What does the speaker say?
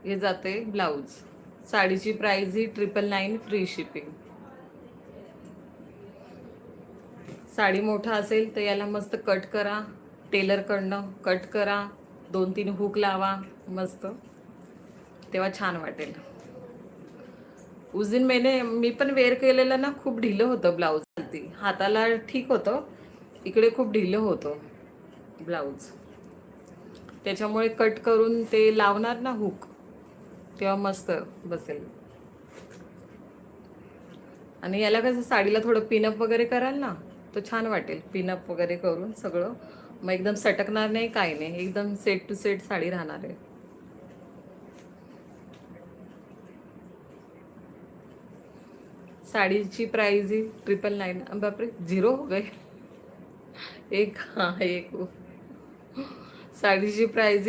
हे जाते blouse. साडीची price ही 999 free shipping. Sari मोठा असेल तर याला मस्त कट करा, टेलरकडनं कट करा, 2-3 हुक लावा मस्त, तेव्हा छान वाटेल. उस दिन मी पण वेअर केलेलं ना, खूप ढिलं होतं ब्लाऊज. हाताला ठीक होतं, इकडे खूप ढिलं होतं ब्लाऊज. त्याच्यामुळे कट करून ते लावणार ना हुक, तेव्हा मस्त बसेल. आणि याला कसं साडीला थोडं पिनअप वगैरे कराल ना, तर छान वाटेल. पिनअप वगैरे करून सगळं मग एकदम सटकणार नाही, काही नाही, एकदम सेट टू सेट साडी राहणार आहे. साडीची प्राइस ही 999. बापरे, 0 हो गए. एक, हाँ एक. साडीची प्राइस ही